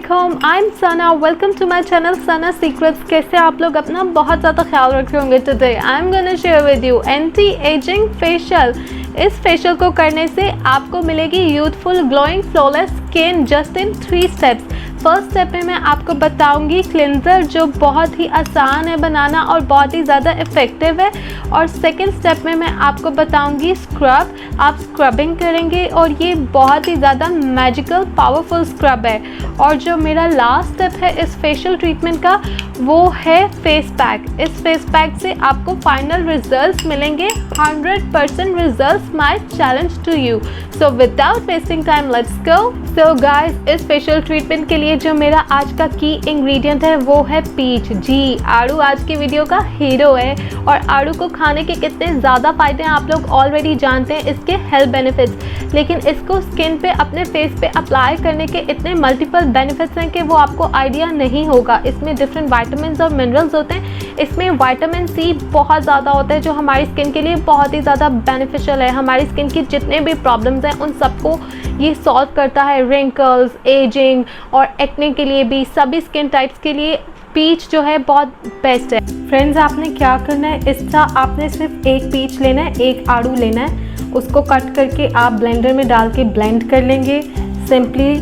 अस्सलामुअलैकुम, I am Sana, welcome to my channel Sana secrets. कैसे आप लोग अपना बहुत ज़्यादा ख्याल रखे होंगे। Today I am gonna share with you anti ageing facial. इस फेशियल को करने से आपको मिलेगी youthful glowing flawless skin just in 3 steps. First step में मैं आपको बताऊंगी क्लिनज़र, जो बहुत ही आसान है बनाना और बहुत ही ज़्यादा इफ़ेक्टिव है। और सेकंड स्टेप में मैं आपको बताऊंगी स्क्रब। आप स्क्रबिंग करेंगे और ये बहुत ही ज़्यादा मैजिकल पावरफुल स्क्रब है। और जो मेरा लास्ट स्टेप है इस फेशियल ट्रीटमेंट का, वो है फेस पैक। इस फेस पैक से आपको फाइनल रिजल्ट्स मिलेंगे, 100% results, my challenge to you. So without wasting time let's go. So guys, इस फेशियल ट्रीटमेंट के लिए जो मेरा आज का की इंग्रेडिएंट है वो है पीच। जी, आड़ू आज की वीडियो का हीरो है। और आड़ू को खाने के कितने ज़्यादा फ़ायदे हैं आप लोग ऑलरेडी जानते हैं, इसके हेल्थ बेनिफिट्स। लेकिन इसको स्किन पे, अपने फेस पे अप्लाई करने के इतने मल्टीपल बेनिफिट्स हैं कि वो आपको आइडिया नहीं होगा। इसमें डिफरेंट वाइटामिन और मिनरल्स होते हैं। इसमें विटामिन सी बहुत ज़्यादा होता है जो हमारी स्किन के लिए बहुत ही ज़्यादा बेनिफिशियल है। हमारी स्किन की जितने भी प्रॉब्लम्स हैं उन सबको ये सॉल्व करता है। रिंकल्स, एजिंग और एक्ने के लिए भी, सभी स्किन टाइप्स के लिए पीच जो है बहुत बेस्ट है। फ्रेंड्स, आपने क्या करना है, इसका आपने सिर्फ एक पीच लेना है, एक आड़ू लेना है। उसको कट करके आप ब्लेंडर में डाल के ब्लेंड कर लेंगे। सिंपली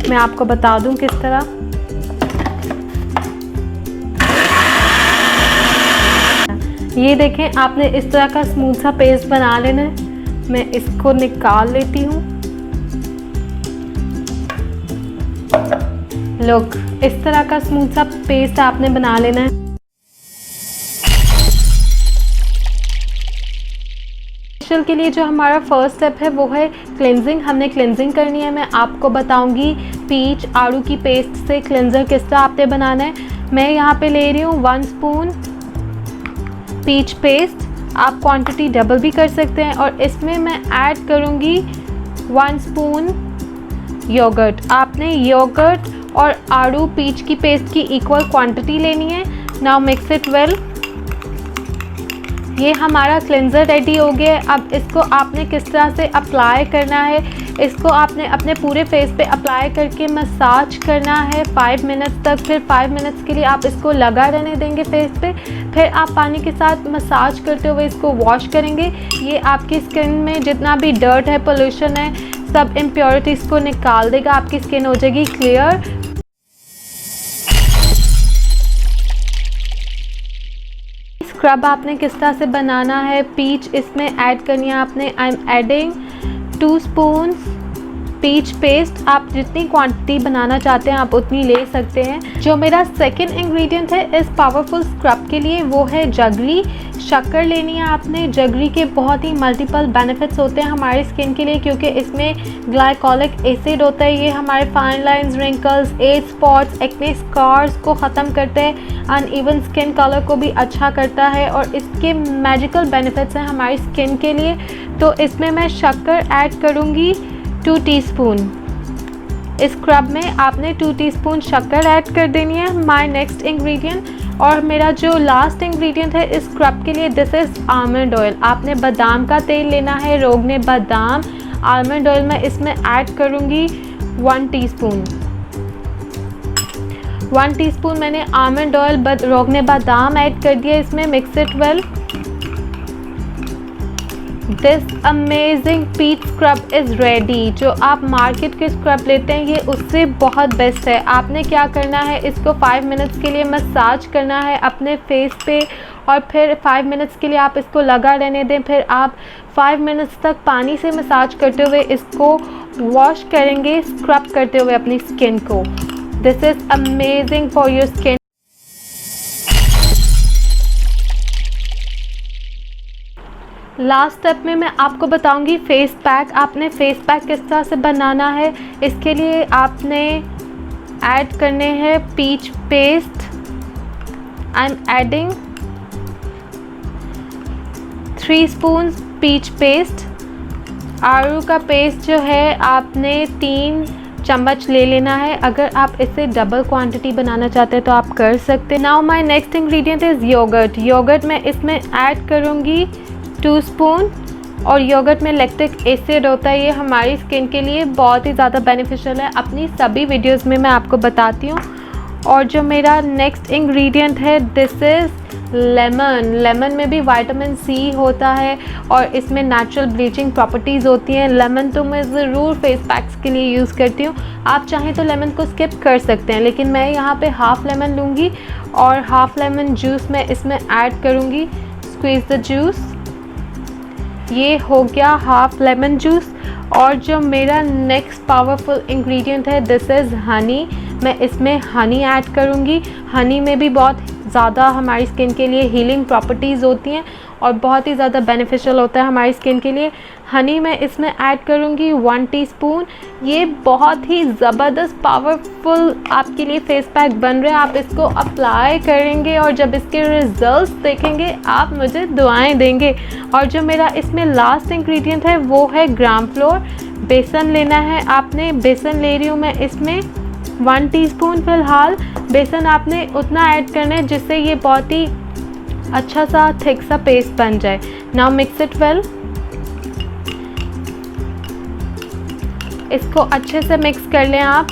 मैं आपको बता दूं किस तरह। ये देखें, आपने इस तरह का स्मूथ सा पेस्ट बना लेना है। मैं इसको निकाल लेती हूँ। लुक, इस तरह का स्मूथ सा पेस्ट आपने बना लेना है। फेशियल के लिए जो हमारा फर्स्ट स्टेप है वो है क्लेंजिंग। हमने क्लेंजिंग करनी है। मैं आपको बताऊंगी पीच आड़ू की पेस्ट से क्लेंजर किस तरह आपने बनाना है। मैं यहाँ पे ले रही हूँ 1 स्पून पीच पेस्ट। आप क्वांटिटी डबल भी कर सकते हैं। और इसमें मैं ऐड करूँगी 1 स्पून योगर्ट। आपने योगर्ट और आड़ू पीच की पेस्ट की इक्वल क्वांटिटी लेनी है। Now mix it well. ये हमारा क्लेंजर रेडी हो गया है। अब इसको आपने किस तरह से अप्लाई करना है, इसको आपने अपने पूरे फेस पे अप्लाई करके मसाज करना है 5 मिनट्स तक। फिर 5 मिनट्स के लिए आप इसको लगा रहने देंगे फेस पे। फिर आप पानी के साथ मसाज करते हुए इसको वॉश करेंगे। ये आपकी स्किन में जितना भी डर्ट है, पोल्यूशन है, सब इम्प्योरिटीज़ को निकाल देगा। आपकी स्किन हो जाएगी क्लियर। स्क्रब आपने किस तरह से बनाना है, पीच इसमें ऐड करनी है आपने। I am adding 2 spoons peach paste. आप जितनी क्वांटिटी बनाना चाहते हैं आप उतनी ले सकते हैं। जो मेरा सेकंड इंग्रेडिएंट है इस पावरफुल स्क्रब के लिए वो है जगरी। शक्कर लेनी है आपने। जगरी के बहुत ही मल्टीपल बेनिफिट्स होते हैं हमारी स्किन के लिए, क्योंकि इसमें ग्लाइकोलिक एसिड होता है। ये हमारे fine lines, wrinkles, age spots, acne scars को ख़त्म करते हैं। अनइवन स्किन कलर को भी अच्छा करता है और इसके मैजिकल बेनिफिट्स हैं हमारी स्किन के लिए। तो इसमें मैं शक्कर ऐड करूँगी 2 टीस्पून। इस स्क्रब में आपने 2 टीस्पून शक्कर ऐड कर देनी है। माय नेक्स्ट इंग्रेडिएंट और मेरा जो लास्ट इंग्रेडिएंट है इस स्क्रब के लिए, दिस इज़ आलमंड ऑयल। आपने बादाम का तेल लेना है, रोगने बादाम। आलमंड ऑयल मैं इसमें ऐड करूँगी 1 टीस्पून। 1 टीस्पून मैंने आलमंड ऑयल, रोगने बादाम ऐड कर दिया इसमें। Mix it well. This amazing peach scrub is ready. जो आप मार्केट के स्क्रब लेते हैं ये उससे बहुत बेस्ट है। आपने क्या करना है, इसको 5 मिनट्स के लिए मसाज करना है अपने फेस पे। और फिर 5 मिनट्स के लिए आप इसको लगा रहने दें। फिर आप 5 मिनट्स तक पानी से मसाज करते हुए इसको वॉश करेंगे, स्क्रब करते हुए अपनी स्किन को। This is amazing for your skin. Last step में मैं आपको बताऊंगी फेस पैक। आपने फेस पैक किस तरह से बनाना है। इसके लिए आपने ऐड करने हैं peach paste. I am adding 3 spoon peach paste. आड़ू का पेस्ट जो है आपने 3 चम्मच ले लेना है। अगर आप इससे डबल क्वांटिटी बनाना चाहते हैं तो आप कर सकते हैं। Now my next ingredient is yoghurt. Yoghurt मैं इसमें ऐड करूँगी 2 स्पून। और योगर्ट में लैक्टिक एसिड होता है, ये हमारी स्किन के लिए बहुत ही ज़्यादा बेनिफिशियल है। अपनी सभी वीडियोस में मैं आपको बताती हूँ। और जो मेरा नेक्स्ट इंग्रेडिएंट है दिस इज़ लेमन। लेमन में भी विटामिन सी होता है और इसमें नेचुरल ब्लीचिंग प्रॉपर्टीज़ होती हैं। लेमन तो मैं ज़रूर फेस पैक्स के लिए यूज़ करती हूँ। आप चाहें तो लेमन को स्किप कर सकते हैं, लेकिन मैं यहाँ पे हाफ़ लेमन लूँगी और हाफ़ लेमन जूस मैं इसमें ऐड करूँगी। स्क्वीज़ द जूस, ये हो गया हाफ़ लेमन जूस। और जो मेरा नेक्स्ट पावरफुल इंग्रेडिएंट है दिस इज़ हनी। मैं इसमें हनी ऐड करूँगी। हनी में भी बहुत ज़्यादा हमारी स्किन के लिए हीलिंग प्रॉपर्टीज़ होती हैं और बहुत ही ज़्यादा बेनिफिशियल होता है हमारी स्किन के लिए। हनी मैं इसमें ऐड करूँगी 1 टीस्पून। ये बहुत ही ज़बरदस्त पावरफुल आपके लिए फेस पैक बन रहा है। आप इसको अप्लाई करेंगे और जब इसके रिजल्ट्स देखेंगे आप मुझे दुआएं देंगे। और जो मेरा इसमें लास्ट इंग्रेडिएंट है वो है ग्राम फ्लोर। बेसन लेना है आपने। बेसन ले रही हूँ मैं इसमें 1 टीस्पून। फ़िलहाल बेसन आपने उतना ऐड करना है जिससे ये बहुत ही अच्छा सा थिक सा पेस्ट बन जाए। Now mix it well. इसको अच्छे से मिक्स कर लें आप।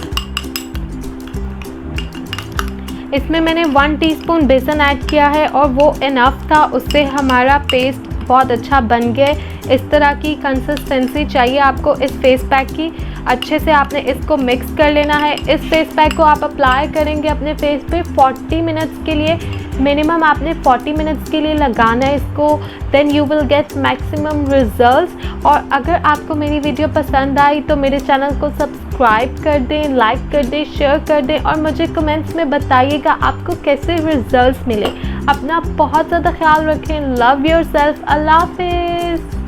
इसमें मैंने 1 टीस्पून बेसन ऐड किया है और वो इनफ था, उससे हमारा पेस्ट बहुत अच्छा बन गया। इस तरह की कंसिस्टेंसी चाहिए आपको इस फेस पैक की। अच्छे से आपने इसको मिक्स कर लेना है। इस फेस पैक को आप अप्लाई करेंगे अपने फेस पे 40 मिनट्स के लिए। मिनिमम आपने 40 मिनट्स के लिए लगाना है इसको। Then you will get maximum results. और अगर आपको मेरी वीडियो पसंद आई तो मेरे चैनल को सब्सक्राइब कर दें, लाइक कर दें, शेयर कर दें और मुझे कमेंट्स में बताइएगा आपको कैसे रिजल्ट्स मिले। अपना बहुत ज़्यादा ख्याल रखें। Love your self. अल्लाह हाफिज़।